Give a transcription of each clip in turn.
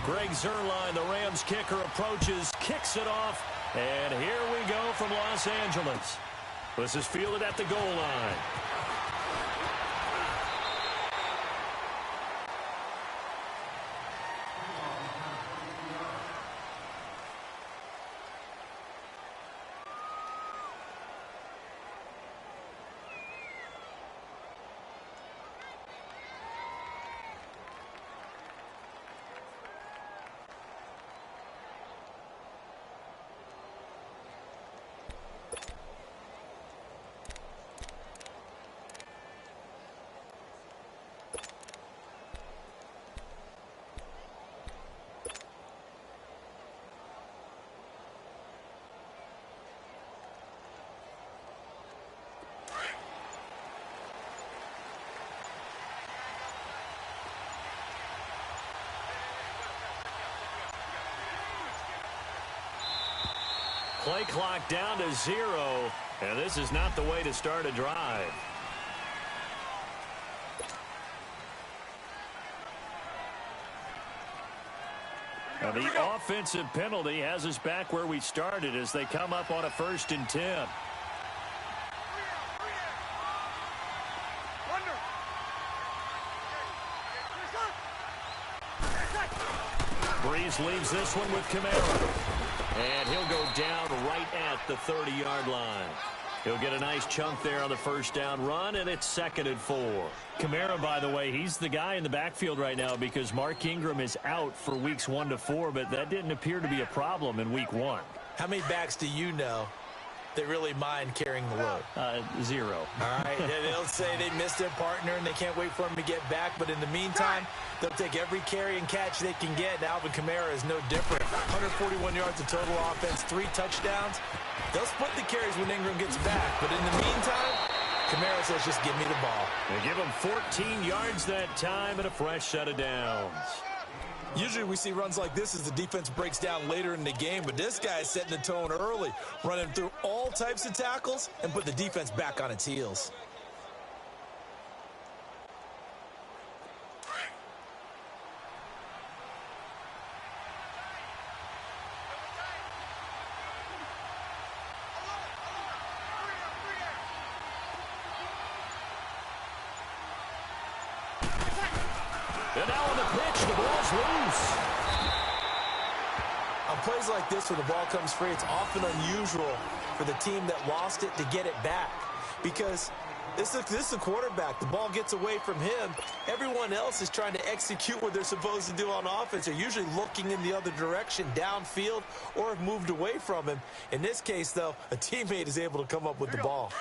Greg Zuerlein, the Rams kicker, approaches, kicks it off, and here we go from Los Angeles. This is fielded at the goal line. Play clock down to 0, and this is not the way to start a drive. Now the offensive penalty has us back where we started as they come up on a 1st and 10. Breeze leaves this one with Kamara. And he'll go down right at the 30-yard line. He'll get a nice chunk there on the 1st down run, and it's 2nd and 4. Kamara, by the way, he's the guy in the backfield right now because Mark Ingram is out for weeks 1 to 4, but that didn't appear to be a problem in week 1. How many backs do you know that really mind carrying the load? 0. All right, they'll say they missed their partner and they can't wait for him to get back, but in the meantime, they'll take every carry and catch they can get. And Alvin Kamara is no different. 141 yards of total offense, 3 touchdowns. They'll split the carries when Ingram gets back, but in the meantime, Kamara says, just give me the ball. They give him 14 yards that time and a fresh set of downs. Usually we see runs like this as the defense breaks down later in the game, but this guy is setting the tone early, running through all types of tackles and put the defense back on its heels. And now on the pitch, the ball's loose. On plays like this where the ball comes free, it's often unusual for the team that lost it to get it back. Because this is the quarterback. The ball gets away from him. Everyone else is trying to execute what they're supposed to do on offense. They're usually looking in the other direction, downfield, or have moved away from him. In this case, though, a teammate is able to come up with the ball.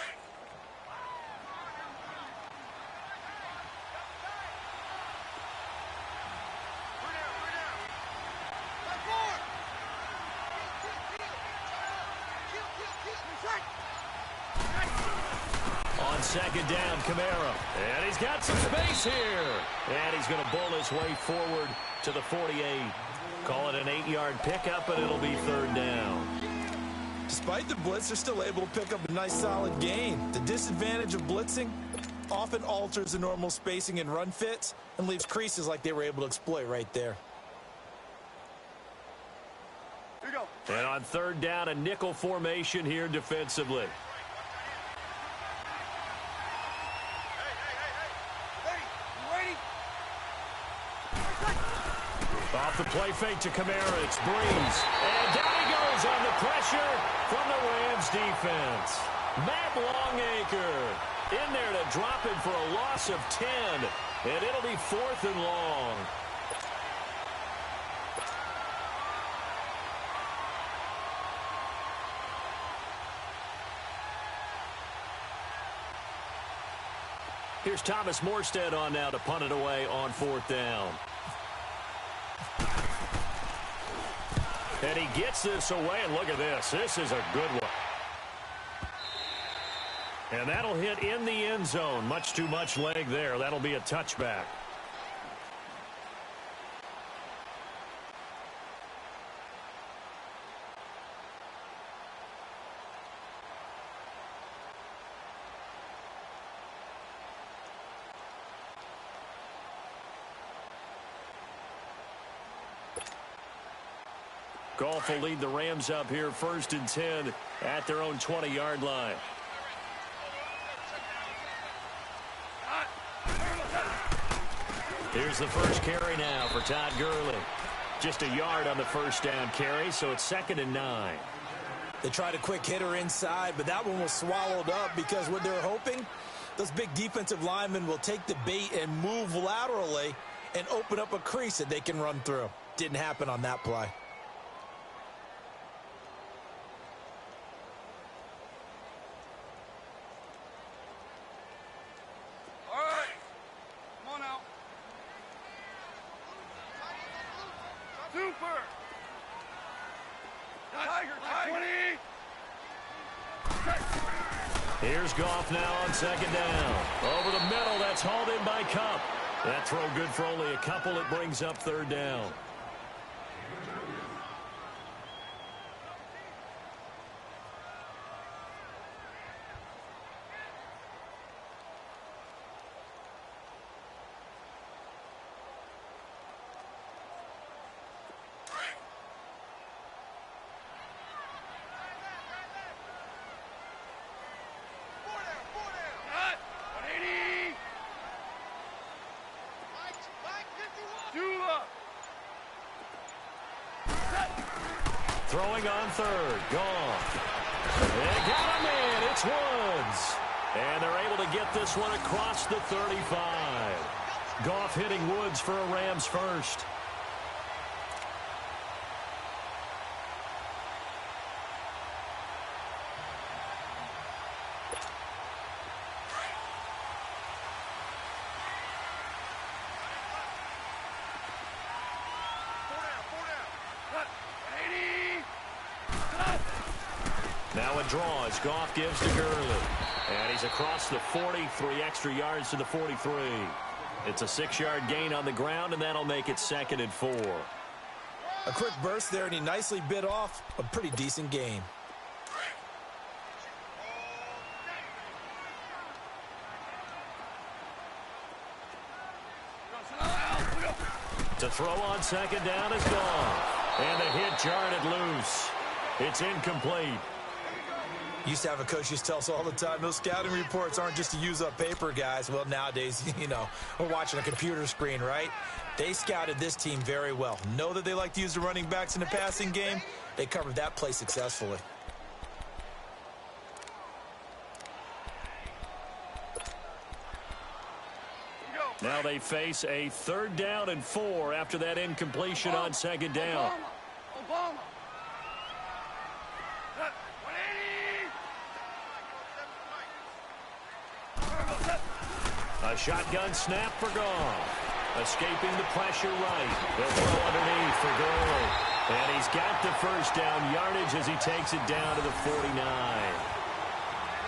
On 2nd down, Kamara. And he's got some space here. And he's going to bull his way forward to the 48. Call it an 8-yard pickup, and it'll be 3rd down. Despite the blitz, they're still able to pick up a nice solid gain. The disadvantage of blitzing often alters the normal spacing and run fits and leaves creases like they were able to exploit right there. Here you go. And on 3rd down, a nickel formation here defensively. Off the play fake to Kamara, it's Breeze. And down he goes on the pressure from the Rams defense. Matt Longacre in there to drop him for a loss of 10. And it'll be 4th and long. Here's Thomas Morstead on now to punt it away on 4th down. And he gets this away, and look at this. This is a good one. And that'll hit in the end zone. Much too much leg there. That'll be a touchback. Goff will lead the Rams up here 1st and 10 at their own 20-yard line. Here's the first carry now for Todd Gurley. Just a yard on the first down carry, so it's 2nd and 9. They tried a quick hitter inside, but that one was swallowed up because what they're hoping, those big defensive linemen will take the bait and move laterally and open up a crease that they can run through. Didn't happen on that play. All right. Come on now. Super. Tiger, 20. Here's Goff now on 2nd down. Over the middle, that's hauled in by Kupp. That throw good for only a couple. It brings up 3rd down. Throwing on 3rd. Goff. They got him in. It's Woods. And they're able to get this one across the 35. Goff hitting Woods for a Rams first. Now a draw as Goff gives to Gurley. And he's across the 40, 3 extra yards to the 43. It's a 6-yard gain on the ground, and that'll make it 2nd and 4. A quick burst there, and he nicely bit off a pretty decent gain. To throw on 2nd down is Goff. And the hit jarred it loose. It's incomplete. Used to have a coach used to tell us all the time, those scouting reports aren't just to use up paper, guys. Well, nowadays, you know, we're watching a computer screen, right? They scouted this team very well. Know that they like to use the running backs in the passing game. They covered that play successfully. Now they face a 3rd down and 4 after that incompletion on 2nd down. Obama. A shotgun snap for Goff. Escaping the pressure right. They'll throw underneath for Gurley. And he's got the first down yardage as he takes it down to the 49.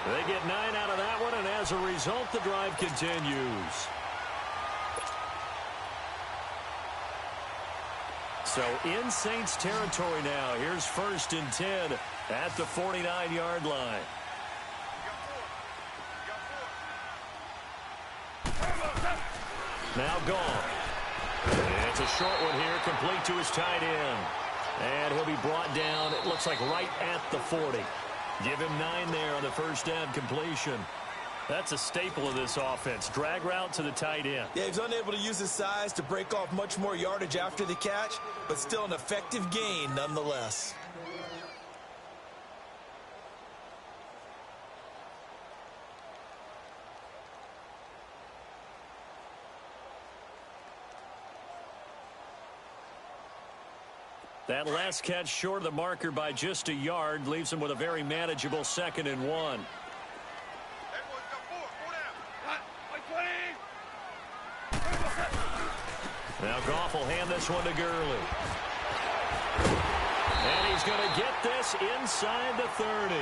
They get 9 out of that one, and as a result, the drive continues. So in Saints territory now. Here's 1st and 10 at the 49-yard line. Now Goff. It's a short one here, complete to his tight end. And he'll be brought down, it looks like right at the 40. Give him 9 there on the first down completion. That's a staple of this offense. Drag route to the tight end. Yeah, he's unable to use his size to break off much more yardage after the catch, but still an effective gain nonetheless. That last catch short of the marker by just a yard leaves him with a very manageable 2nd and 1. Now Goff will hand this one to Gurley. And he's going to get this inside the 30.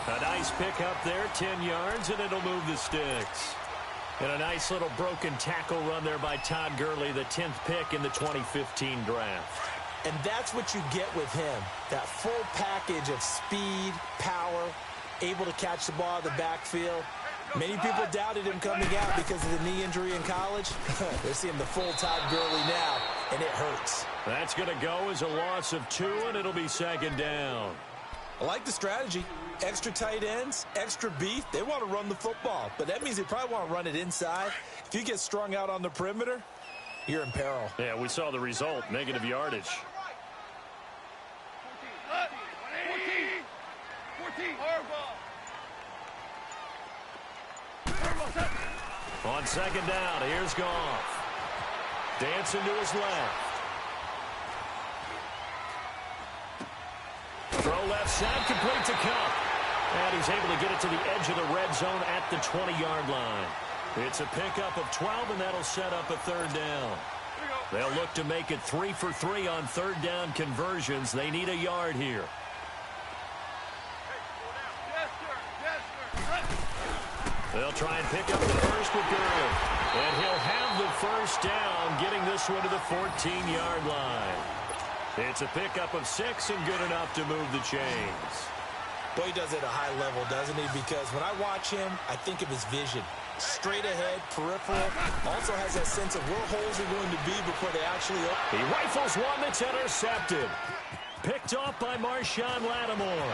A nice pickup there, 10 yards, and it'll move the sticks. And a nice little broken tackle run there by Todd Gurley, the 10th pick in the 2015 draft. And that's what you get with him, that full package of speed, power, able to catch the ball in the backfield. Many people doubted him coming out because of the knee injury in college. They're seeing the full Todd Gurley now. and it hurts. That's going to go as a loss of 2, and it'll be second down. I like the strategy. Extra tight ends, extra beef. They want to run the football, but that means they probably want to run it inside. If you get strung out on the perimeter, you're in peril. Yeah, we saw the result, negative yardage. 14. On second down, here's Goff. Dancing to his left. Throw left side, complete to Cup. And he's able to get it to the edge of the red zone at the 20-yard line. It's a pickup of 12, and that'll set up a third down. They'll look to make it 3 for 3 on third down conversions. They need a yard here. They'll try and pick up the first with Gurley. And he'll have the first down, getting this one to the 14-yard line. It's a pickup of 6 and good enough to move the chains. Boy, he does it at a high level, doesn't he? Because when I watch him, I think of his vision. Straight ahead, peripheral. Also has that sense of where holes are going to be before they actually open. He rifles one that's intercepted. Picked off by Marshawn Lattimore.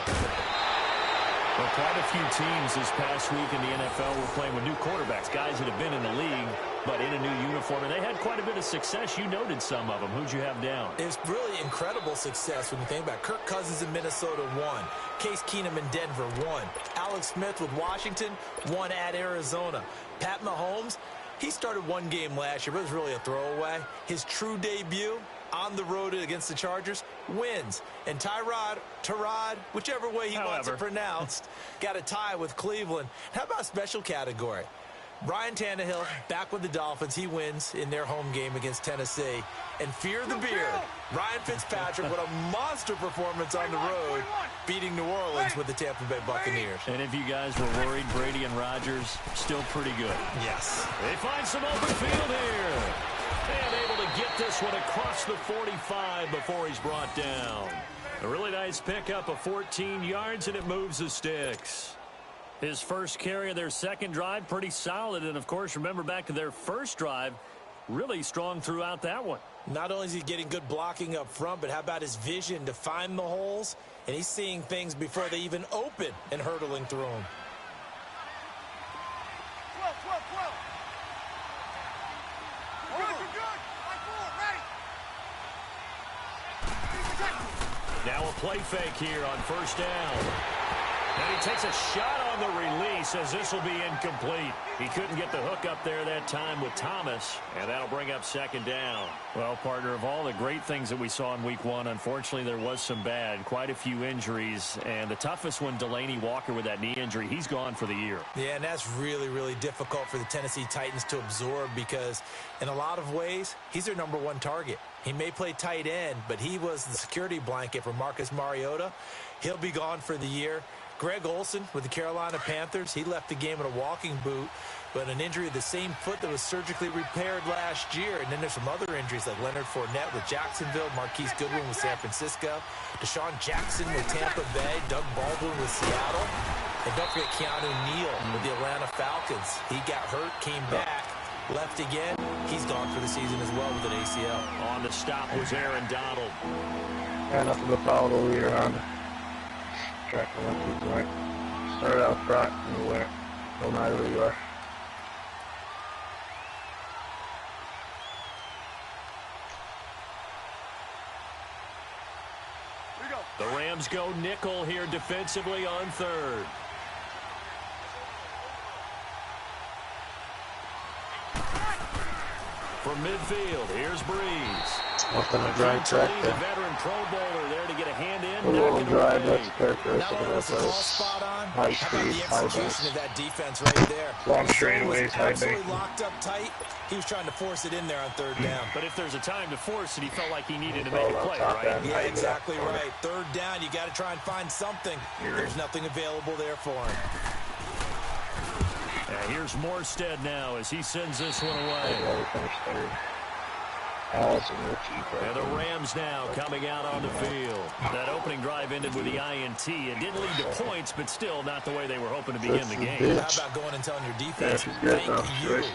Well, quite a few teams this past week in the NFL were playing with new quarterbacks, guys that have been in the league, but in a new uniform. And they had quite a bit of success. You noted some of them. Who'd you have down? It's really incredible success when you think about it. Kirk Cousins in Minnesota, 1. Case Keenum in Denver, 1. Alex Smith with Washington, 1 at Arizona. Pat Mahomes, he started one game last year, but it was really a throwaway. His true debut on the road against the Chargers, wins. And Tyrod, whichever way he wants it pronounced, got a tie with Cleveland. How about a special category? Ryan Tannehill, back with the Dolphins. He wins in their home game against Tennessee. And fear the beard, Ryan Fitzpatrick with a monster performance on the road, beating New Orleans with the Tampa Bay Buccaneers. And if you guys were worried, Brady and Rodgers, still pretty good. Yes. They find some open field here. And able to get this one across the 45 before he's brought down. A really nice pickup of 14 yards, and it moves the sticks. His first carry of their second drive, pretty solid. And, of course, remember back to their first drive, really strong throughout that one. Not only is he getting good blocking up front, but how about his vision to find the holes? And he's seeing things before they even open and hurtling through them. 12. You're good. Ready. Now a play fake here on first down. And he takes a shot on the release as this will be incomplete. He couldn't get the hook up there that time with Thomas, and that'll bring up second down. Well, partner, of all the great things that we saw in week 1, unfortunately there was some bad, quite a few injuries, and the toughest one, Delaney Walker with that knee injury, he's gone for the year. Yeah, and that's really, really difficult for the Tennessee Titans to absorb because in a lot of ways, he's their #1 target. He may play tight end, but he was the security blanket for Marcus Mariota. He'll be gone for the year. Greg Olsen with the Carolina Panthers, he left the game in a walking boot, but an injury of the same foot that was surgically repaired last year. And then there's some other injuries like Leonard Fournette with Jacksonville, Marquise Goodwin with San Francisco, Deshaun Jackson with Tampa Bay, Doug Baldwin with Seattle, and don't forget Keanu Neal with the Atlanta Falcons. He got hurt, came back, left again. He's gone for the season as well with an ACL. On the stop was Aaron Donald. Yeah, nothing but foul over here on track of 1, 2, 3. Start out front and where no matter where you are. The Rams go nickel here defensively on third. From midfield, here's Breeze. Nothing to drive track The there. veteran Pro Bowler there to get a hand in. A little drive, that's Not characteristic only of was that the call place. spot on, High how about speed, the high execution base. of that defense right there? Long His straightaways, zone was high absolutely base. locked up tight. He was trying to force it in there on third down. But if there's a time to force it, he felt like he needed to It's make all a on play, top right? end. Yeah, High exactly left corner. right. Third down, you got to try and find something. There's nothing available there for him. Here's Morstead now as he sends this one away. Yeah, we finished third. Awesome. And the Rams now coming out on the field. That opening drive ended with the INT. It didn't lead to points, but still not the way they were hoping to begin the game. How about going and telling your defense, thank you, a huge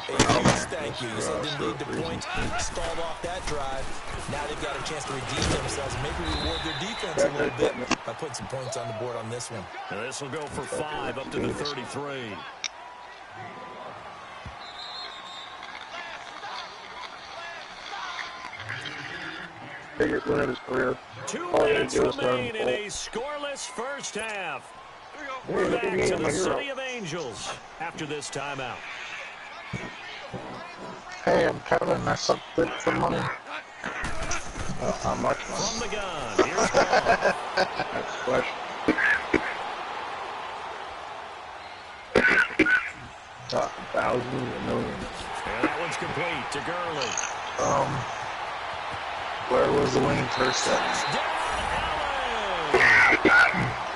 thank you. You said it didn't lead to points, stalled off that drive. Now they've got a chance to redeem themselves and maybe reward their defense a little bit by putting some points on the board on this one. And this will go for 5 up to the 33. Biggest win of his career. 2 minutes remain in a scoreless first half. We're back to the City of Angels after this timeout. Hey, I'm Kevin. I suck dick for money. Oh, how much money? From the gun, here's Ball. That's the question. Talking thousands and millions. And that one's complete to Gurley. Where was the winning first set?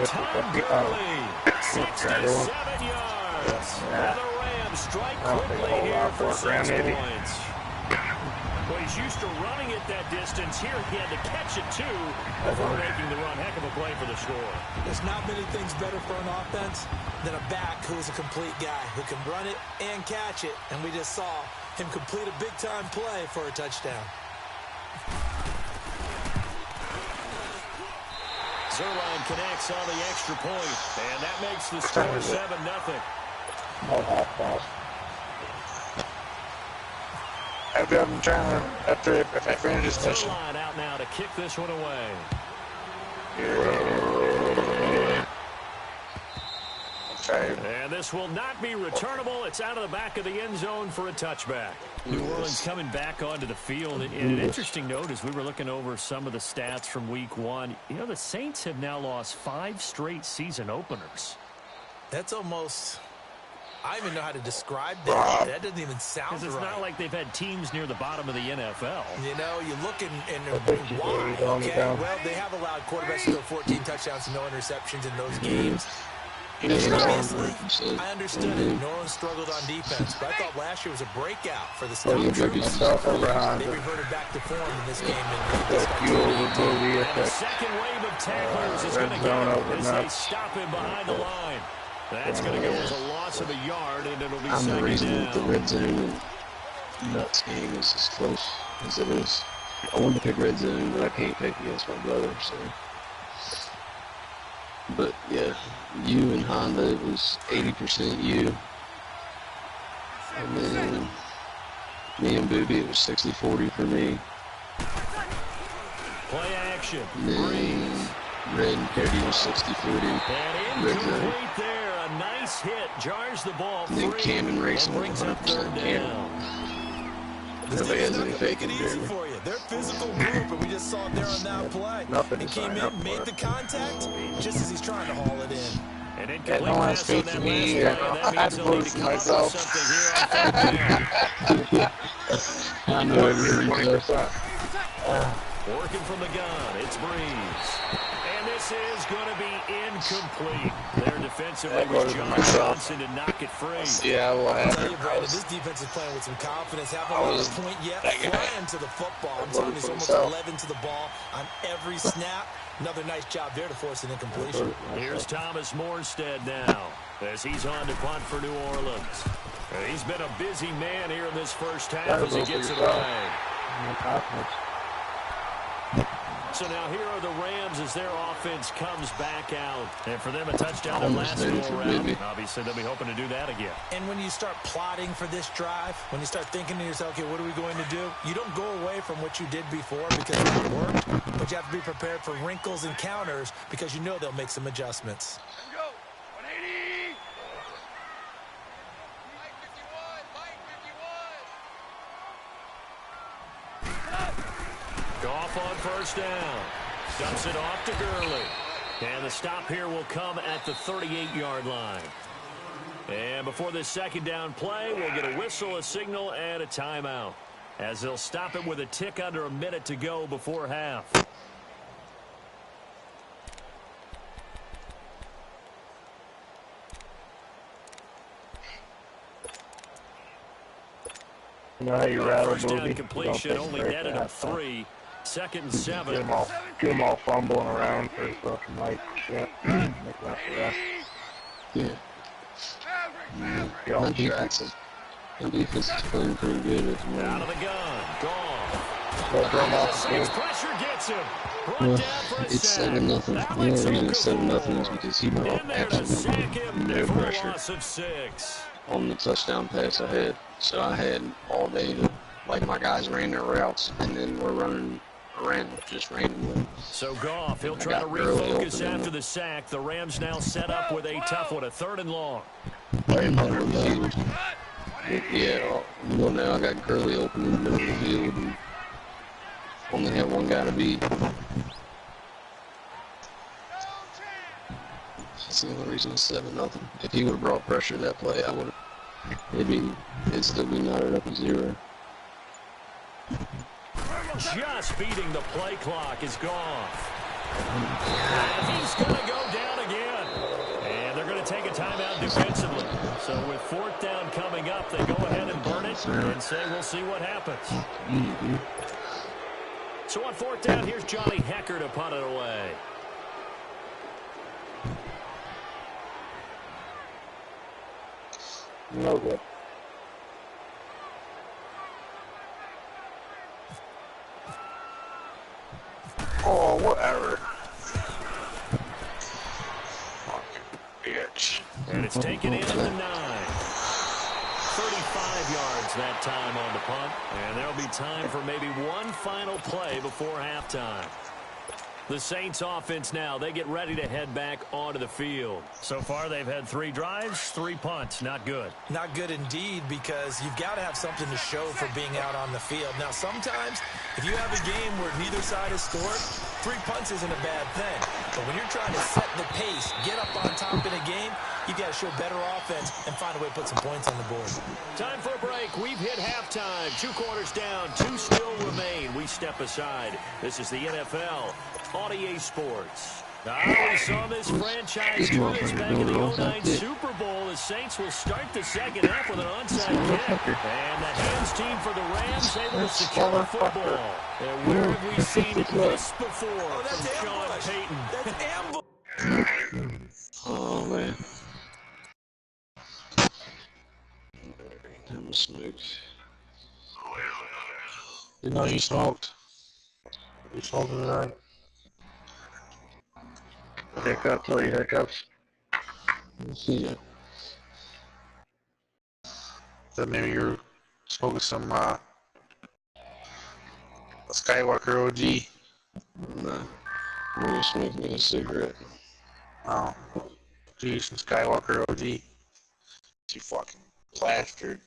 Tom Gurley, 67 yards. And the Rams strike quickly here for 6 points. Well, he's used to running it that distance. Here he had to catch it, too, before making the run. Heck of a play for the score. There's not many things better for an offense than a back who is a complete guy who can run it and catch it. And we just saw him complete a big-time play for a touchdown. Zerline connects on the extra point, and that makes the score 7-0. I'm trying to, after if I finish this mission. Zerline out now to kick this one away. And this will not be returnable. It's out of the back of the end zone for a touchback. New Orleans coming back onto the field. And an interesting note as we were looking over some of the stats from week 1. You know, the Saints have now lost 5 straight season openers. That's almost... I don't even know how to describe that. That doesn't even sound right. It's not like they've had teams near the bottom of the NFL. You know, you look and why, okay? Well, they have allowed quarterbacks to throw 14 touchdowns and no interceptions in those games. Obviously, I understood it. New Orleans struggled on defense, but I thought last year was a breakout for the Stout Troops. They reverted back to form in this game. And the second wave of tacklers is going to get as they stop him behind the line. That's going to go as a loss of a yard, and it'll be I'm the reason that the down. red zone and nuts game is as close as it is. I wanted to pick red zone, but I can't pick against my brother, so. But yeah, you and Honda, it was 80% you. And then me and Boobie, it was 60-40 for me. Play action. And then Red and Cody was 60-40. And Red zone. incomplete there. A nice hit. Jars the ball And then free. Cam and Racing was Brings up 100% third Cam. down. Nobody has any faith Make in it easy Jeremy. for you. They're physical group, and we just saw it there on that play. He came in, made the contact, just as he's trying to haul it in. And Yeah, incomplete no one's pass on that facing last me. play. I That had means to they'll need vote to for come up with myself. something here on third down. I know everything. Working from the gun, it's Breeze. And this is going to be incomplete. There defensively was John Johnson to knock it free. Yeah, well, I'll tell you, Brandon, this defense is playing with some confidence. Haven't lost a point yet. Flying to the football. I'm telling you, it's almost 11 to the ball on every snap. Another nice job there to force an incompletion. Here's Thomas Morstead now as he's on to punt for New Orleans. And he's been a busy man here in this first half as he gets it away. So now here are the Rams as their offense comes back out. And for them, a touchdown their last go-around. Obviously, they'll be hoping to do that again. And when you start plotting for this drive, when you start thinking to yourself, okay, what are we going to do? You don't go away from what you did before because it worked, but you have to be prepared for wrinkles and counters because you know they'll make some adjustments. Let's go. 180. Goff on first down. Dumps it off to Gurley. And the stop here will come at the 38-yard line. And before this second down play, we'll get a whistle, a signal, and a timeout, as they'll stop it with a tick under a minute to go before half. You know how you rattle, First down Boogie? completion only netted him 3. 2nd and 7. Get them all fumbling around for fucking like shit. Make that for that. Yeah. Get all My distracted. defense is playing pretty good at the Out moment. of the gun. Gone. Well, throw 'em The off the Saints field. pressure gets him. Brought Well, down for a it's sack. 7-0. That The one only took reason it's 7-0 is him. because he brought In there to sack absolutely him no for a pressure loss of 6. on the touchdown pass I had. So I had all day to, like, my guys ran their routes, and then we're running around just randomly. So Goff, he'll I try to got Gurley refocus open after the sack. The Rams now set up with a tough one, a 3rd and long. Right in the middle of the field. Yeah, well, now I got Gurley open in the middle of the field, and only have one guy to beat. That's the only reason it's 7-0. If he would have brought pressure that play, I would have. It'd still be knotted up at 0. Just beating the play clock is gone. And he's going to go down again. And they're going to take a timeout defensively. So with 4th down coming up, they go ahead and burn it and say we'll see what happens. So on 4th down, here's Johnny Hecker to punt it away. No good. Oh, whatever. Fucking bitch. And it's taken in at the 9. 35 yards that time on the punt. And there'll be time for maybe one final play before halftime. The Saints offense now, they get ready to head back onto the field. So far, they've had 3 drives, 3 punts. Not good. Not good indeed, because you've got to have something to show for being out on the field. Now, sometimes, if you have a game where neither side has scored, 3 punts isn't a bad thing. But when you're trying to set the pace, get up on top in a game, you got to show better offense and find a way to put some points on the board. Time for a break. We've hit halftime. 2 quarters down, 2 still remain. We step aside. This is the NFL on EA Sports. Now, we saw this franchise do this back in the 09 Super Bowl. The Saints will start the second half with an onside kick. And the hands team for the Rams able to secure the football. And where have we seen this before from Sean Payton? That's ambush. Oh, man. That was smoked. You know you smoked. You smoked tonight. Hiccup till you hiccups. Yeah. Then maybe you're smoking some Skywalker OG. Nah. I'm just smoking a cigarette. Oh, geez, some Skywalker OG. You fucking plastered.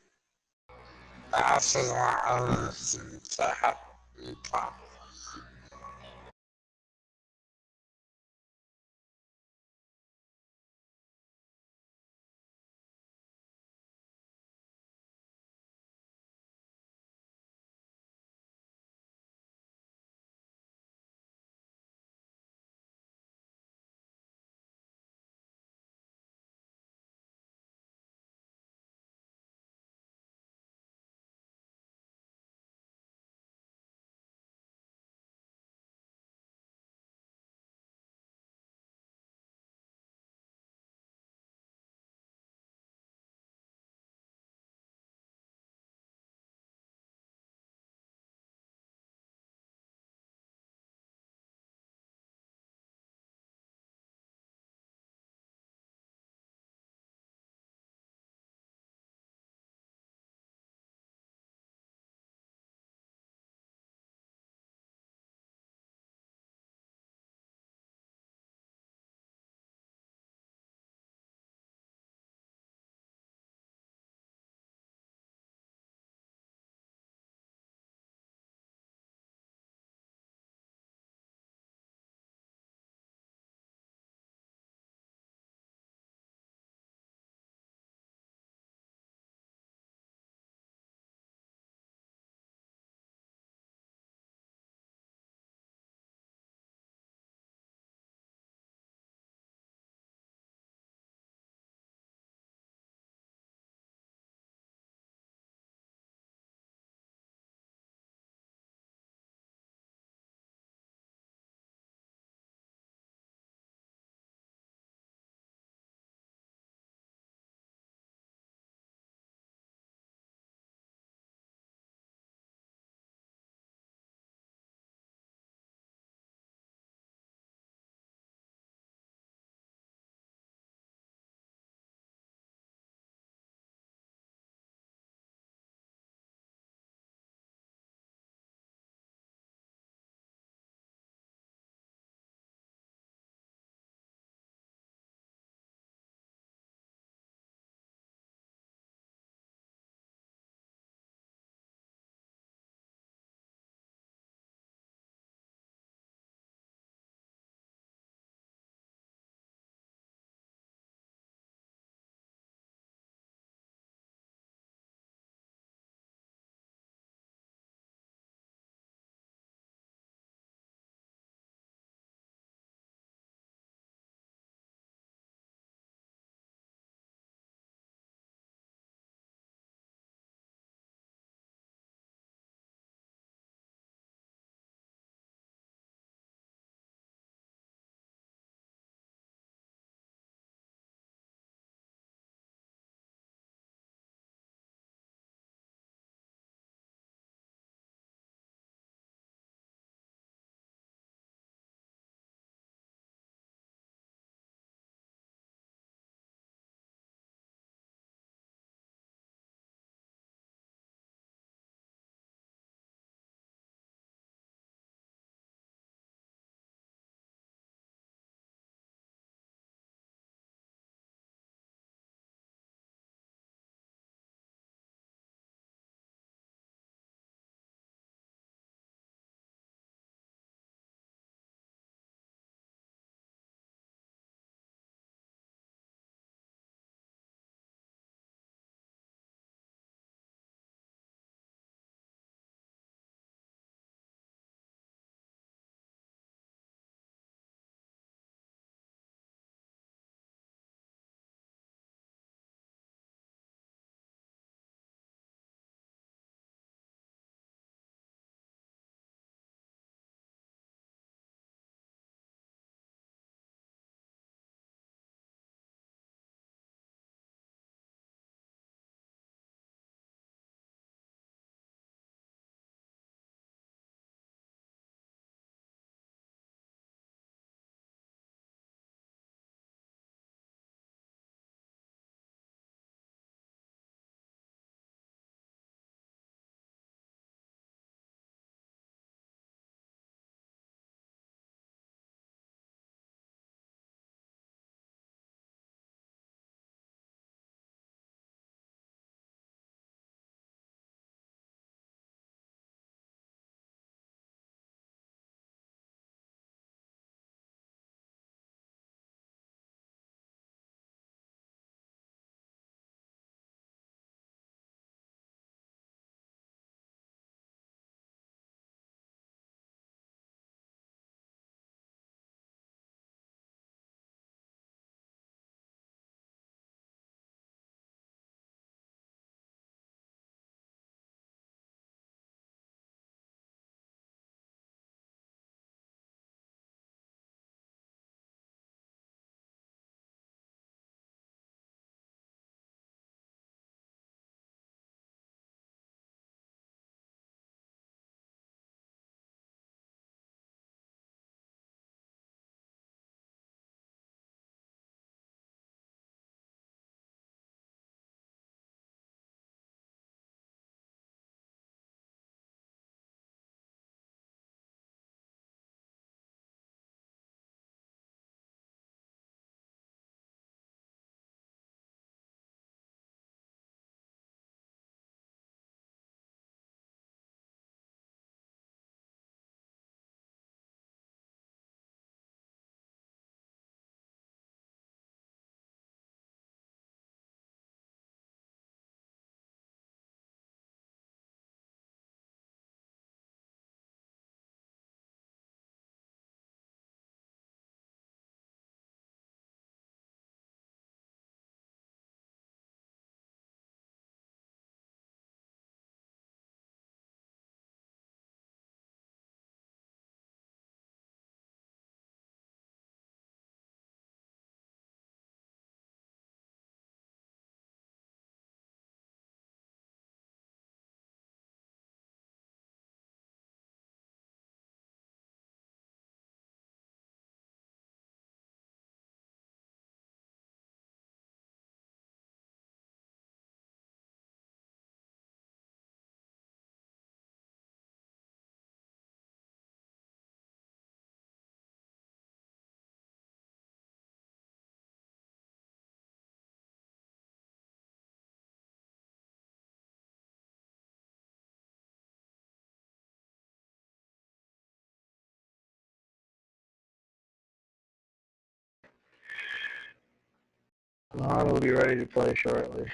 Ron will be ready to play shortly.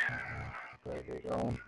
Better get going.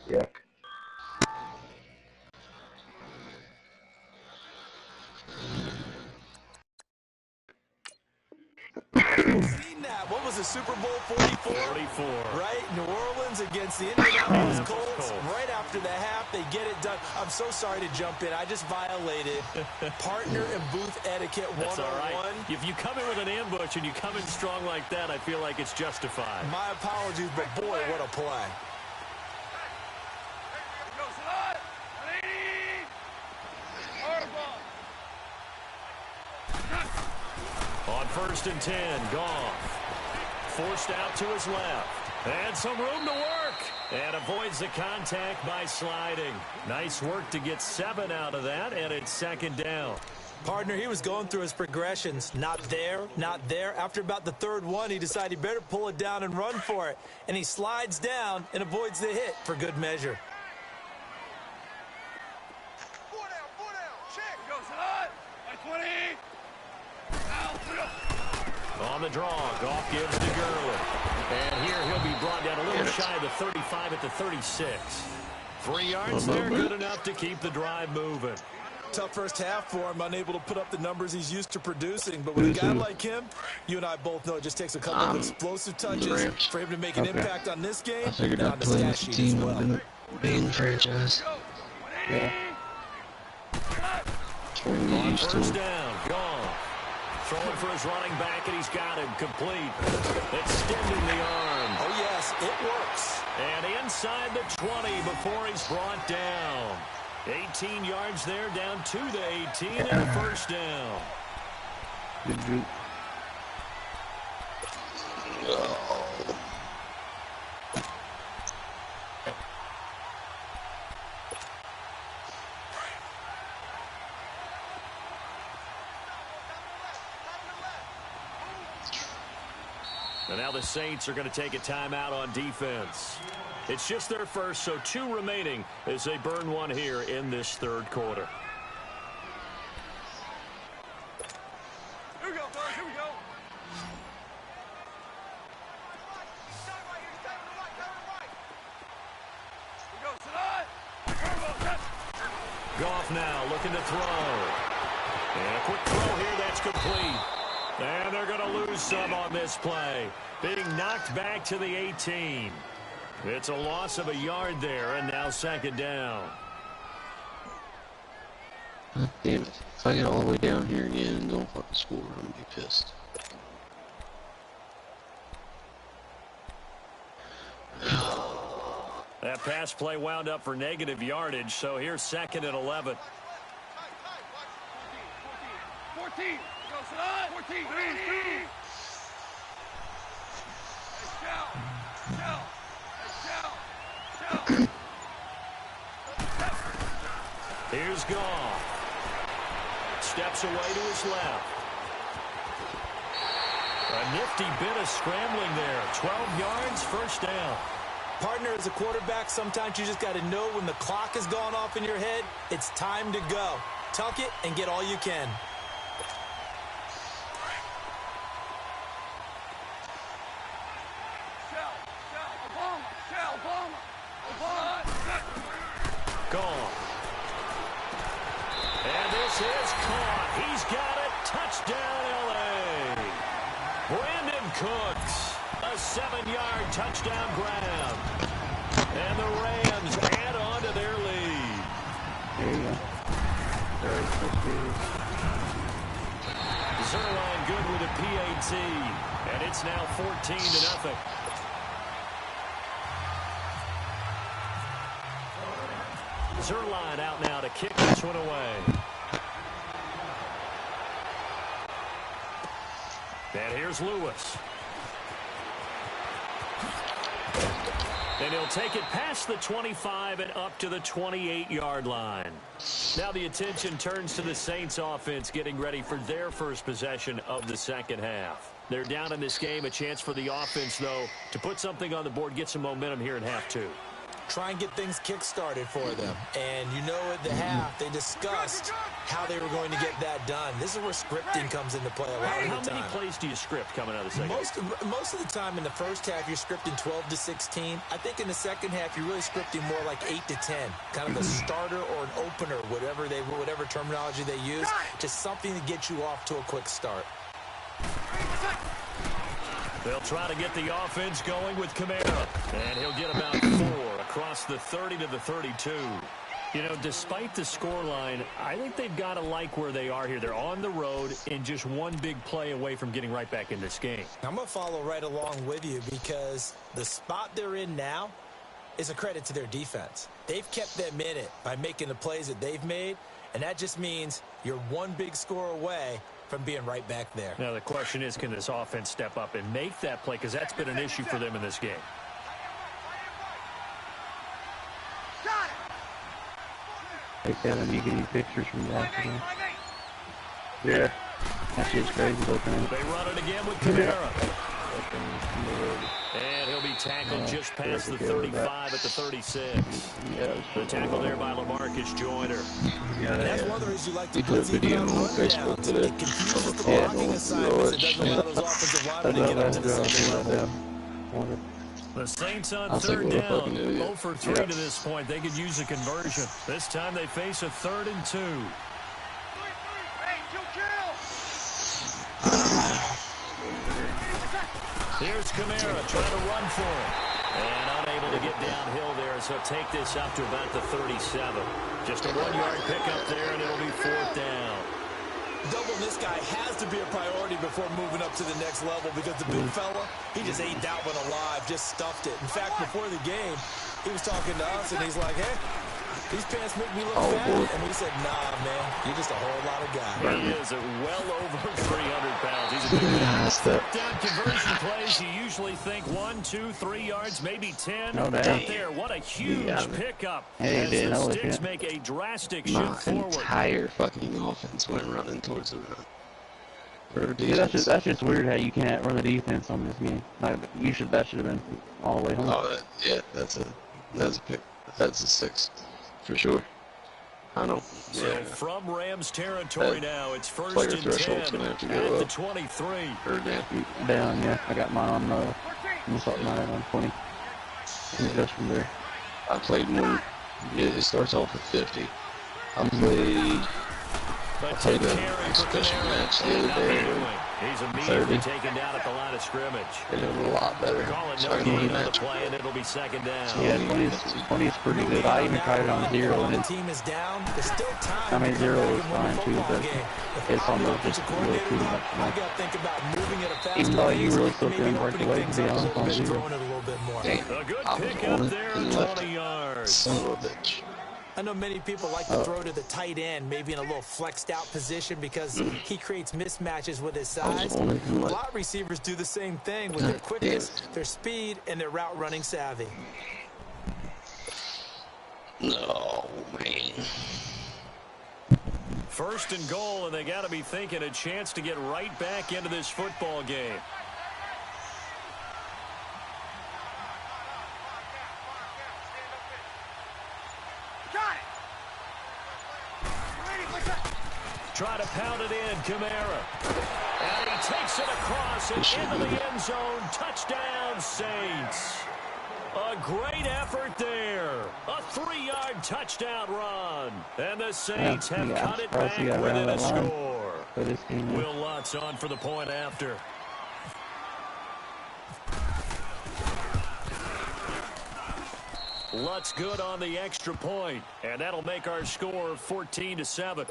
Yuck. Seen that. What was it, Super Bowl 44? 44. Right? New Orleans against the Indianapolis Colts. Right after the half, they get it done. I'm so sorry to jump in. I just violated partner and booth etiquette That's all right. one-on-one. If you come in with an ambush and you come in strong like that, I feel like it's justified. My apologies, but boy, what a play. On 1st and 10, Goff. Forced out to his left. And some room to work. And avoids the contact by sliding. Nice work to get 7 out of that, and it's 2nd down. Partner, he was going through his progressions. Not there, not there. After about the 3rd one, he decided he better pull it down and run for it. And he slides down and avoids the hit for good measure. On the draw, Goff gives to Gurley. And here he'll be brought down a little shy of the 35 at the 36. 3 yards there, good enough to keep the drive moving. Tough first half for him, unable to put up the numbers he's used to producing. But with a guy like him, you and I both know it just takes a couple of explosive touches for him to make an impact on this game. I figured and I'd on the play stat with the sheet team as I'm well. going to be in the franchise. Yeah. Trying to get On used to 1st it. down, gone. Throwing for his running back, and he's got him complete. Extending the arm. Oh, yes, it works. And inside the 20 before he's brought down. 18 yards there, down to the 18, and a 1st down. Good group. And now the Saints are going to take a timeout on defense. It's just their first, so 2 remaining as they burn 1 here in this 3rd quarter. Here we go, fellas. Here we go. Here we go. Sit up. Goff now looking to throw. And a quick throw here, that's complete. And they're going to lose some on this play. Being knocked back to the 18. It's a loss of a yard there, and now second down. God damn it. If I get all the way down here again and don't fucking score, I'm going to be pissed. That pass play wound up for negative yardage, so here's second and 11. 14. Go, son. 14. Here's Goff. Steps away to his left. A nifty bit of scrambling there. 12 yards, first down. Partner, as a quarterback, sometimes you just got to know when the clock has gone off in your head, it's time to go. Tuck it and get all you can. Gone. And this is caught. He's got it. Touchdown, L.A. Brandon Cooks. A 7-yard touchdown grab. And the Rams add on to their lead. There you go. Zerline good with a PAT. And it's now 14-0. Zerline out now to kick this one away. And here's Lewis. And he'll take it past the 25 and up to the 28-yard line. Now the attention turns to the Saints offense getting ready for their first possession of the second half. They're down in this game. A chance for the offense, though, to put something on the board, get some momentum here in half two. Try and get things kick-started for them. And you know at the half, they discussed how they were going to get that done. This is where scripting comes into play a lot of the time. How many plays do you script coming out of the second half? Most of the time in the first half, you're scripting 12 to 16. I think in the second half, you're really scripting more like 8 to 10. Kind of a starter or an opener, whatever terminology they use. Just something to get you off to a quick start. They'll try to get the offense going with Kamara. And he'll get about 4 across the 30 to the 32. You know, despite the scoreline, I think they've got to like where they are here. They're on the road and just one big play away from getting right back in this game. I'm going to follow right along with you because the spot they're in now is a credit to their defense. They've kept them in it by making the plays that they've made, and that just means you're one big score away from being right back there. Now the question is, can this offense step up and make that play? Because that's been an issue for them in this game. Like that when you get any pictures from the accident. Yeah. That shit's crazy looking. They run it again with Kamara. And he'll be tackled just past the 35 at the 36. The tackle there by LaMarcus Joyner. And that's one of the reasons you like to put a video on Facebook today. It confuses the blocking assignments. It doesn't allow those offensive linemen to get up to the second level. The Saints on third down, 0 for 3 to this point. They could use a conversion. This time they face a 3rd and 2. Here's Kamara trying to run for it. And unable to get downhill there, so take this up to about the 37. Just a 1-yard pickup there, and it'll be 4th down. Doubling this guy has to be a priority before moving up to the next level because the big fella, he just ate that one alive, just stuffed it. In fact, before the game, he was talking to us, and he's like, hey, these pants make me look fat. And we said, nah, man, you're just a whole lot of guy. He is well over 300 pounds. He's a big guy. Down conversion plays, you usually think 1, 2, 3 yards, maybe 10. No, Not there. What a huge pickup as the Sticks make a drastic shift forward. My entire fucking offense went running towards the run. Yeah, that's just weird how you can't run the defense on this game. Like, that should have been all the way home. Oh, yeah, that's a pick. That's a 6 for sure. I know. So Yeah. from Rams territory now, it's 1st Player and threshold's 10 gonna have to at go the up. 23. Or Down, yeah. I got mine on, I'm starting mine on 20. And just from there. I played one. It starts off with 50. I played an exhibition match the other day. He's immediately taken down at the line of scrimmage. They did a lot better. So I can win that play, and it'll be second down. Yeah, 20's pretty good. I even tried it on 0. And I mean, 0 is fine too, but it's almost just a little too much. Even though you really still couldn't break away, to be honest, on 0. Damn, A good I was pick on up it there, and left 20 yards. Son of a bitch. I know many people like to throw to the tight end, maybe in a little flexed out position because he creates mismatches with his size. A lot of receivers do the same thing with their quickness, their speed, and their route running savvy. No, man. First and goal, and they got to be thinking a chance to get right back into this football game. Try to pound it in, Kamara. And he takes it across and into the end zone. Touchdown, Saints. A great effort there. A 3-yard touchdown run. And the Saints have cut it back within a score. Will Lutz on for the point after. Lutz good on the extra point. And that'll make our score 14-7.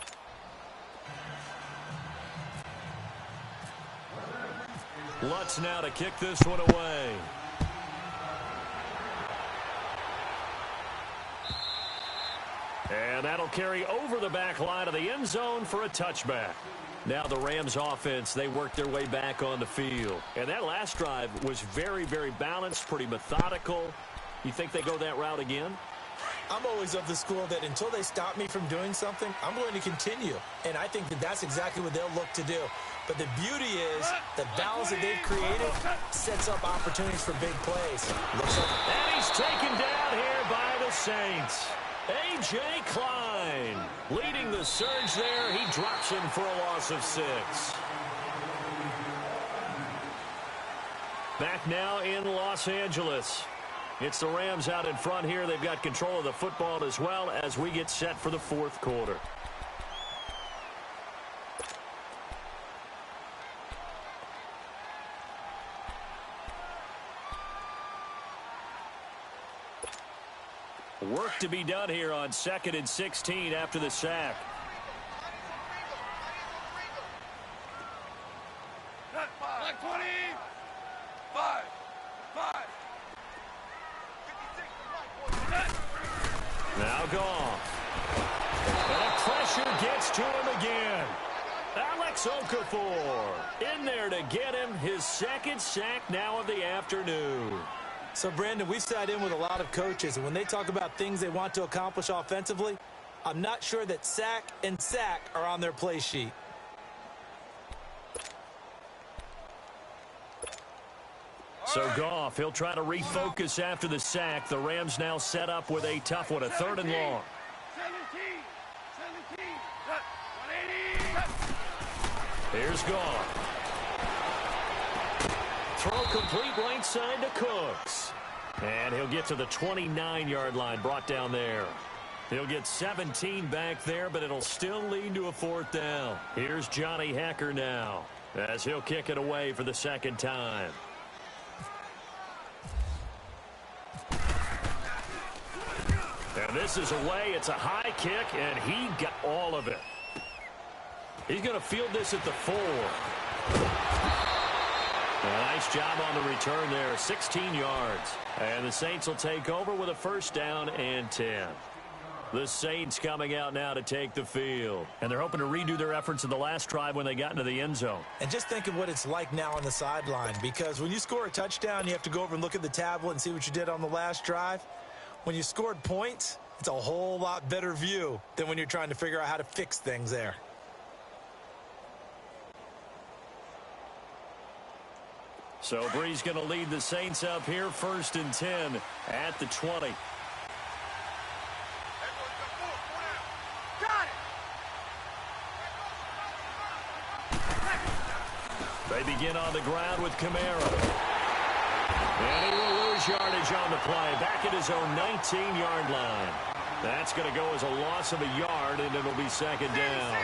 Lutz now to kick this one away. And that'll carry over the back line of the end zone for a touchback. Now the Rams offense, they work their way back on the field. And that last drive was very, very balanced, pretty methodical. You think they go that route again? I'm always of the school that until they stop me from doing something, I'm going to continue. And I think that that's exactly what they'll look to do. But the beauty is the balance that they've created sets up opportunities for big plays. And he's taken down here by the Saints. A.J. Klein leading the surge there. He drops him for a loss of 6. Back now in Los Angeles. It's the Rams out in front here. They've got control of the football as well as we get set for the fourth quarter. Work to be done here on 2nd and 16 after the sack. Like 20. 5. Now gone. And pressure gets to him again. Alex Okafor in there to get him his second sack now of the afternoon. So, Brandon, we've sat in with a lot of coaches, and when they talk about things they want to accomplish offensively, I'm not sure that sack and sack are on their play sheet. So Goff, he'll try to refocus after the sack. The Rams now set up with a tough one, a 3rd and long. 17. Here's Goff. Throw complete right side to Cooks. And he'll get to the 29-yard line, brought down there. He'll get 17 back there, but it'll still lead to a 4th down. Here's Johnny Hecker now, as he'll kick it away for the second time. And this is away. It's a high kick, and he got all of it. He's going to field this at the 4. Nice job on the return there, 16 yards. And the Saints will take over with a 1st down and 10. The Saints coming out now to take the field. And they're hoping to redo their efforts in the last drive when they got into the end zone. And just think of what it's like now on the sideline, because when you score a touchdown, you have to go over and look at the tablet and see what you did on the last drive. When you scored points, it's a whole lot better view than when you're trying to figure out how to fix things there. So Bree's going to lead the Saints up here, 1st and 10 at the 20. They begin on the ground with Kamara. And he will lose yardage on the play, back at his own 19-yard line. That's going to go as a loss of a yard, and it'll be second down.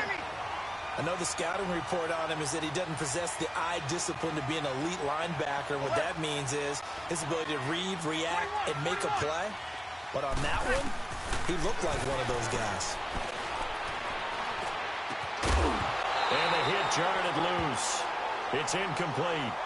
I know the scouting report on him is that he doesn't possess the eye discipline to be an elite linebacker. And what that means is his ability to read, react, and make a play. But on that one, he looked like one of those guys. And the hit jarred it loose. It's incomplete.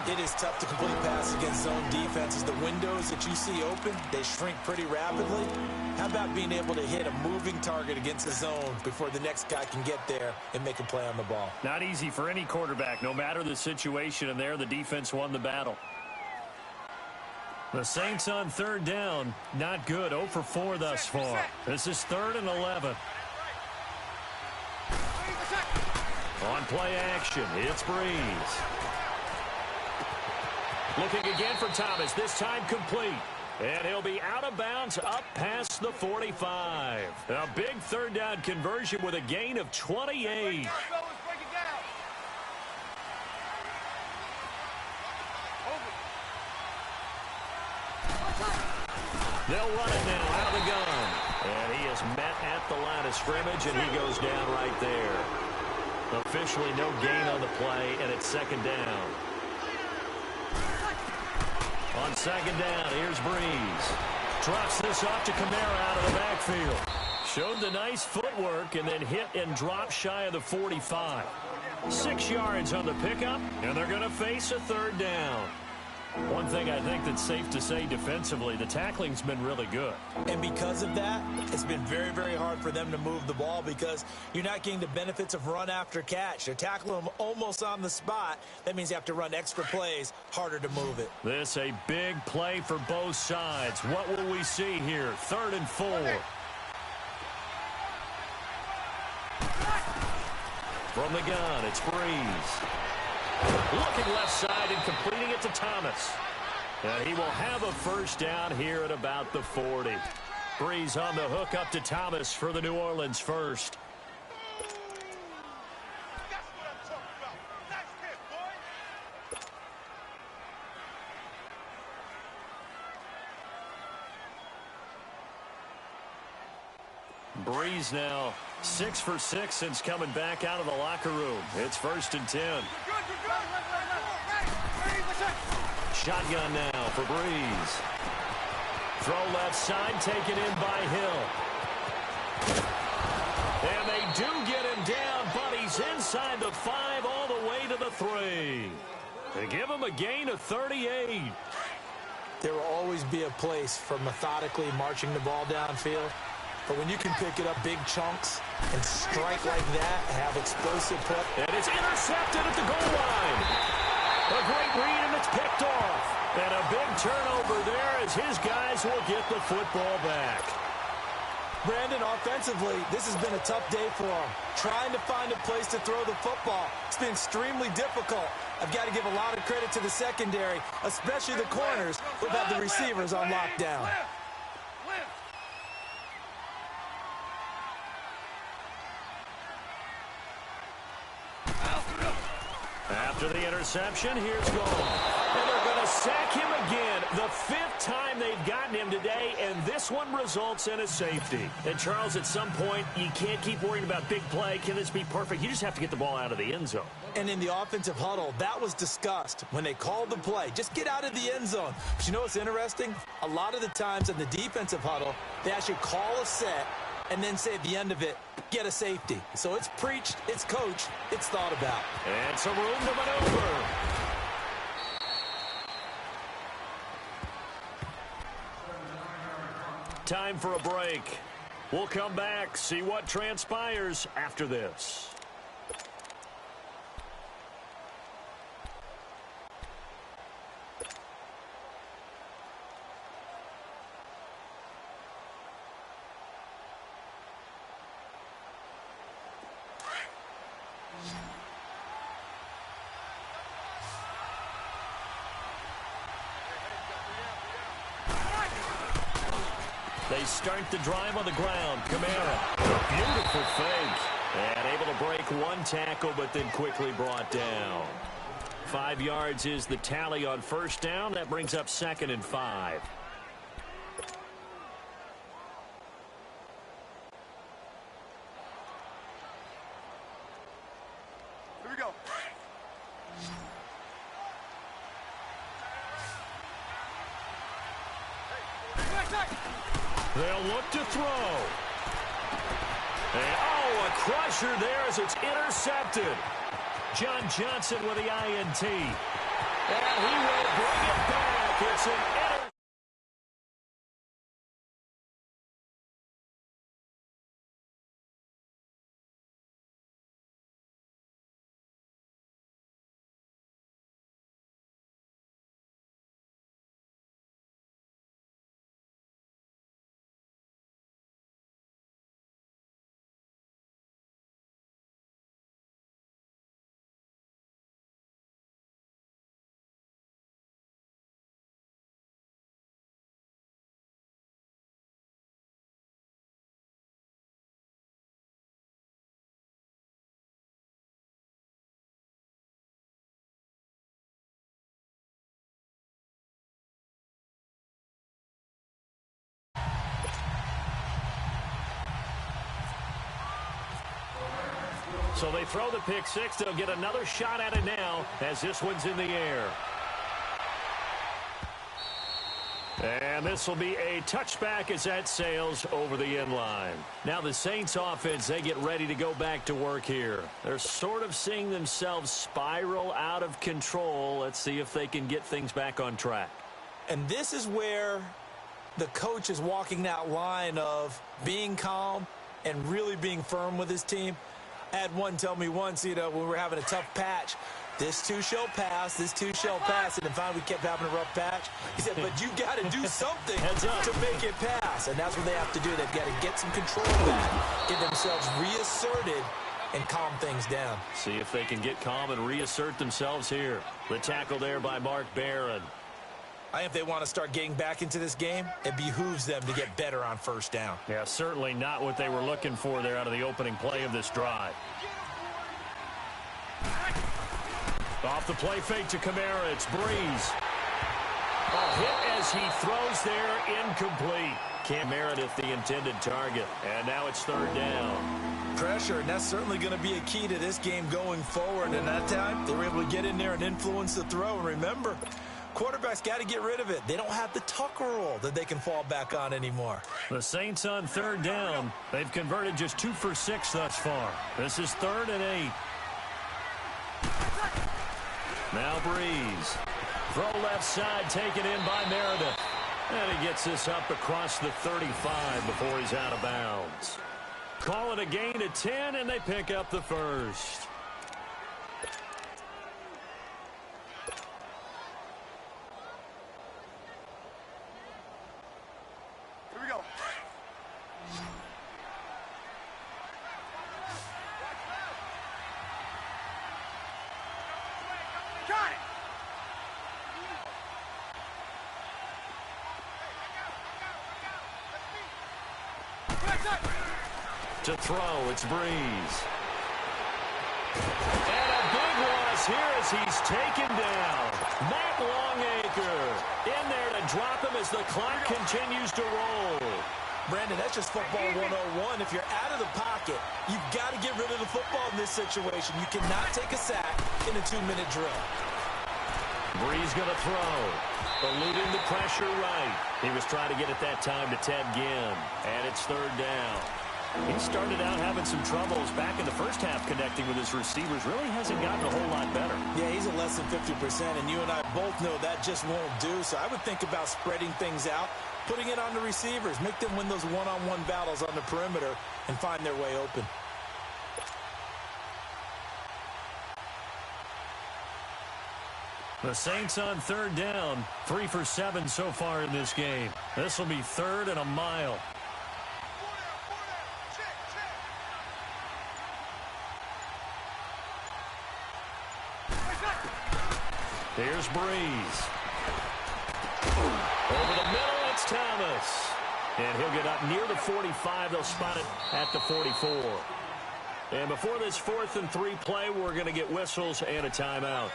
It is tough to complete passes against zone defenses. The windows that you see open, they shrink pretty rapidly. How about being able to hit a moving target against the zone before the next guy can get there and make a play on the ball? Not easy for any quarterback, no matter the situation, and there the defense won the battle. The Saints on third down, not good, 0 for 4 thus far. This is 3rd and 11. On play action, it's Breeze. Looking again for Thomas, this time complete. And he'll be out of bounds up past the 45. A big third down conversion with a gain of 28. They'll run it now out of the gun. And he is met at the line of scrimmage, and he goes down right there. Officially no gain on the play, and it's second down. On second down, here's Breeze. Drops this off to Kamara out of the backfield. Showed the nice footwork and then hit and drop shy of the 45. 6 yards on the pickup, and they're going to face a third down. One thing I think that's safe to say defensively, the tackling's been really good. And because of that, it's been very, very hard for them to move the ball because you're not getting the benefits of run after catch. They're tackling them almost on the spot. That means you have to run extra plays, harder to move it. This a big play for both sides. What will we see here? 3rd and 4. From the gun, it's Breeze. Looking left side and completing it to Thomas. And he will have a first down here at about the 40. Breeze on the hook up to Thomas for the New Orleans first. Breeze now 6 for 6 since coming back out of the locker room. It's 1st and 10. Shotgun now for Breeze. Throw left side, taken in by Hill. And they do get him down, but he's inside the 5 all the way to the 3. They give him a gain of 38. There will always be a place for methodically marching the ball downfield. But when you can pick it up big chunks and strike like that, have explosive play. And it's intercepted at the goal line. A great read, and it's picked off. And a big turnover there as his guys will get the football back. Brandon, offensively, this has been a tough day for him. Trying to find a place to throw the football. It's been extremely difficult. I've got to give a lot of credit to the secondary, especially the corners, who've had the receivers on lockdown. After the interception, here's Gold. And they're going to sack him again. The 5th time they've gotten him today, and this one results in a safety. And, Charles, at some point, you can't keep worrying about big play. Can this be perfect? You just have to get the ball out of the end zone. And in the offensive huddle, that was discussed when they called the play. Just get out of the end zone. But you know what's interesting? A lot of the times in the defensive huddle, they actually call a set and then say at the end of it, get a safety. So it's preached, it's coached, it's thought about. And some room to maneuver. Time for a break. We'll come back, see what transpires after this. They start the drive on the ground. Kamara, beautiful fake. And able to break one tackle, but then quickly brought down. 5 yards is the tally on first down. That brings up 2nd and 5. we go. They'll look to throw. And, oh, a crusher there as it's intercepted. John Johnson with the INT. And he will bring it back. It's an interception. So they throw the pick six. They'll get another shot at it now as this one's in the air. And this will be a touchback as that sails over the end line. Now the Saints offense, they get ready to go back to work here. They're sort of seeing themselves spiral out of control. Let's see if they can get things back on track. And this is where the coach is walking that line of being calm and really being firm with his team. I had one tell me once, when we were having a tough patch, this too shall pass, this too shall pass, and then finally we kept having a rough patch. He said, but you got to do something to make it pass, and that's what they have to do. They've got to get some control back, get themselves reasserted, and calm things down. See if they can get calm and reassert themselves here. The tackle there by Mark Barron. I think if they want to start getting back into this game, it behooves them to get better on first down. Yeah, certainly not what they were looking for there out of the opening play of this drive. Off the play fake to Kamara, it's Breeze. A hit as he throws there, incomplete. Cam Meredith the intended target, and now it's third down. Pressure, and that's certainly going to be a key to this game going forward. And that time, they were able to get in there and influence the throw. And remember, quarterbacks got to get rid of it. They don't have the Tucker rule that they can fall back on anymore. The Saints on third down. They've converted just 2 for 6 thus far. This is 3rd and 8. Now Breeze. Throw left side, taken in by Meredith. And he gets this up across the 35 before he's out of bounds. Call it a gain of 10, and they pick up the first. Here we go. Got it. To throw, it's Breeze. And a big loss here as he's taken down. Matt Longacre in there to drop him as the clock continues to roll. Brandon, that's just football 101. If you're out of the pocket, you've got to get rid of the football in this situation. You cannot take a sack in a 2-minute drill. Breeze going to throw. Eluding the pressure right. He was trying to get it that time to Ted Ginn. And it's third down. He started out having some troubles back in the first half connecting with his receivers. Really hasn't gotten a whole lot better. Yeah, he's at less than 50%, and you and I both know that just won't do. So I would think about spreading things out, putting it on the receivers, make them win those one-on-one battles on the perimeter and find their way open. The Saints on third down, 3 for 7 so far in this game. This will be 3rd and a mile. Here's Breeze. Over the middle, it's Thomas. And he'll get up near the 45. They'll spot it at the 44. And before this 4th and 3 play, we're going to get whistles and a timeout,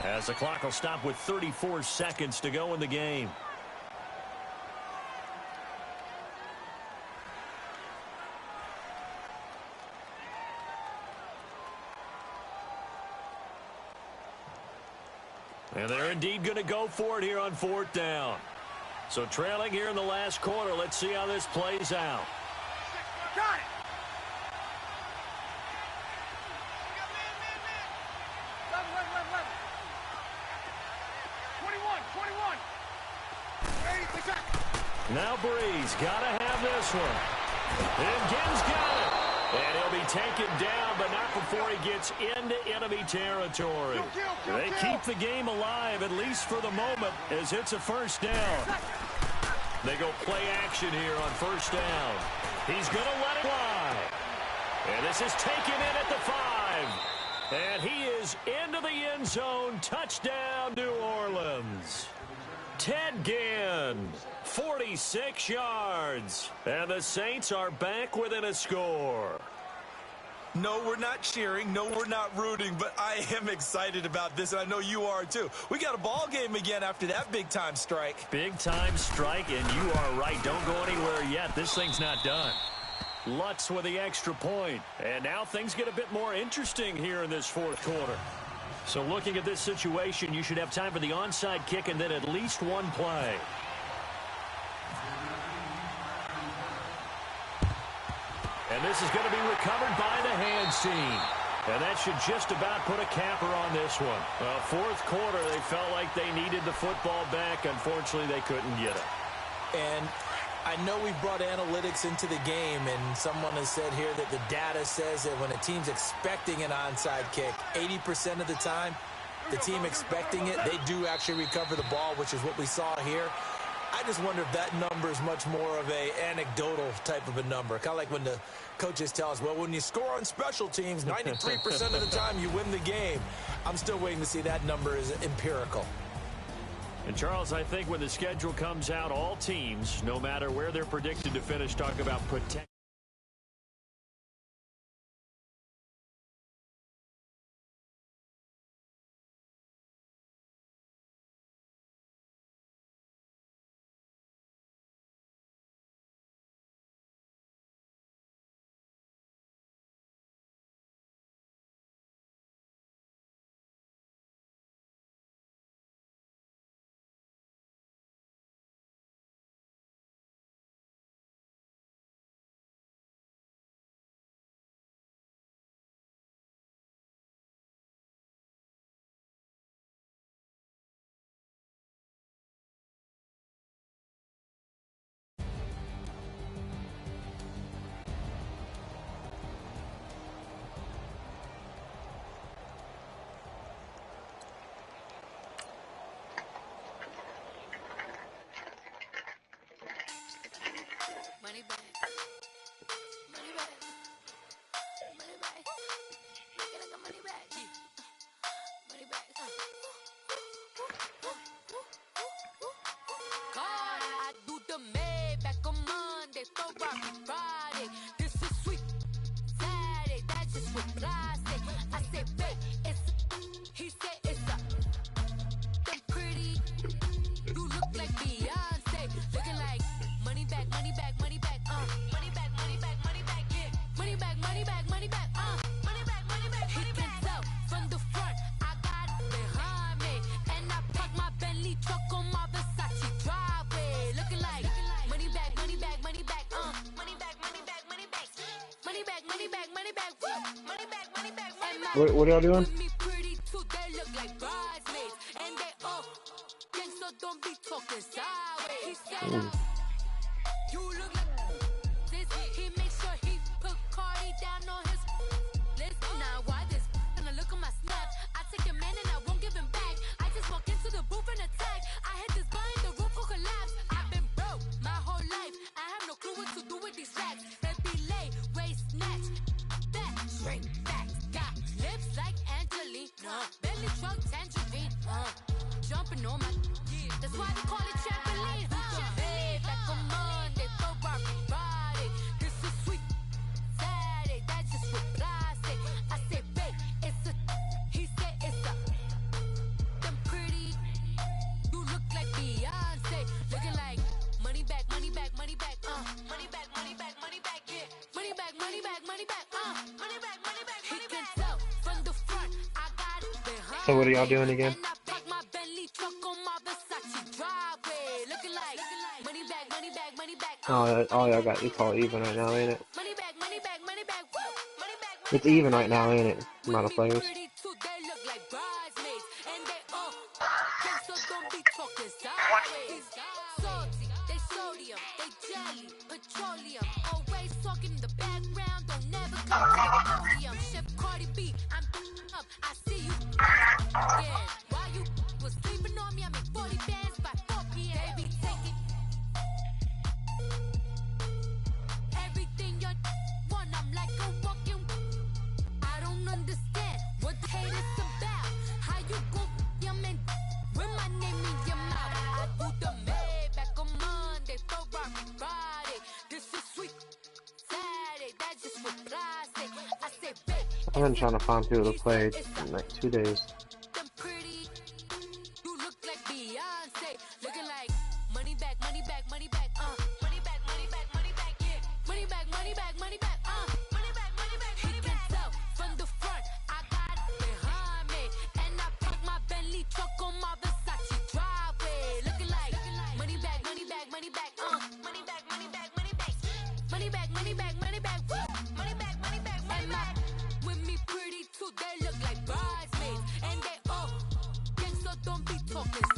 as the clock will stop with 34 seconds to go in the game. And they're indeed going to go for it here on 4th down. So trailing here in the last quarter. Let's see how this plays out. Got it. 21. Now Breeze got to have this one. And Gibbs got it. And he'll be taken down, but not before he gets into enemy territory. They keep the game alive, at least for the moment, as it's a 1st down. They go play action here on 1st down. He's going to let it fly. And this is taken in at the 5. And he is into the end zone. Touchdown, New Orleans. Ted Ginn, 46 yards. And the Saints are back within a score. No, we're not cheering. No, we're not rooting, but I am excited about this, and I know you are too. We got a ball game again after that big-time strike. Big-time strike, and you are right. Don't go anywhere yet. This thing's not done. Lutz with the extra point. And now things get a bit more interesting here in this 4th quarter. So looking at this situation, you should have time for the onside kick and then at least one play. And this is going to be recovered by the hands team. And that should just about put a capper on this one. Well, 4th quarter, they felt like they needed the football back. Unfortunately, they couldn't get it. And I know we've brought analytics into the game, and someone has said here that the data says that when a team's expecting an onside kick, 80% of the time, the team expecting it, they do actually recover the ball, which is what we saw here. I just wonder if that number is much more of a anecdotal type of a number. Kind of like when the coaches tell us, well, when you score on special teams, 93% of the time you win the game. I'm still waiting to see that number is empirical. And, Charles, I think when the schedule comes out, all teams, no matter where they're predicted to finish, talk about protect. Money back. Money back. Money back. Get the money back. Money back. God, I do the Maybach on Monday, Ferrari Friday. This is sweet Saturday. That's just what I say. I say, babe, it's. He said it's a. Them pretty. You look like Beyonce. Looking like money back, money back, money back, money back, money back, money back, yeah. Money back, money back, money back, money back, money back, money back. He can tell from the front, I got it behind me. And I park my Bentley truck on my Versace driveway. Looking like money back, money back, money back, money back, money back, money back. Money back, money back, money back, woo. Money back, money back, money back. What y'all doing? Me pretty too, they look like bridesmaids. And they all gang, so don't be talking sideways. He said, you look like this. He makes sure he put Cardi down on his list. Now why this? Gonna look at my snap. I take a man and I won't give him back. I just walk into the booth and attack. I hit this button, the roof will collapse. I've been broke my whole life. I have no clue what to do with these racks. They be late, waist snatch, back, straight back. Got lips like Angelina, belly truck tangerine. Jumping on my, that's why they call it trampoline. Back on Monday, Ferrari Friday. This is sweet Saturday. That's just what I say. I say, babe, it's a. He said it's a. Them pretty. You look like Beyonce. Looking like money back, money back, money back, money back, money back, money back, yeah. Money back, money back, money back, money back, money back. He can tell from the front, I got it behind. So what are y'all doing again? And I park my Bentley Oh, y'all got, it's all even right now, ain't it? Money back, money back, money back, woo! Money back, It's even right now, ain't it? Amount of me players. pretty too, they look like bridesmaids, and they all gang, so don't be talking sideways. Salty, they sodium, they jelly, petroleum, always talking in the background, don't never come to the podium. Chef Cardi B, I'm up, I see you again. While you was sleeping on me, I make 40 bands by 4 p.m. They be taking everything you want, I'm like a walking. I don't understand what the hate is about. How you go your man with my name in your mouth? I do the Maybach on Monday, Ferrari Friday. This is sweet Saturday, that's just what I say. I say, babe, I've been trying to find people to play in like 2 days. them pretty. You look like Beyonce, looking like money back, money back, money back, money back, money back, money back, yeah. Money back, money back, money back, money back, money back, money back. He can tell from the front, I got it behind me, and I park my Bentley truck on my Versace driveway, looking like money back, money back, money back, money back, money back, money back, money back, money back, money back, woo, money back, money back, money back. With me pretty too, they look like bridesmaids, and they all gang, so don't be talking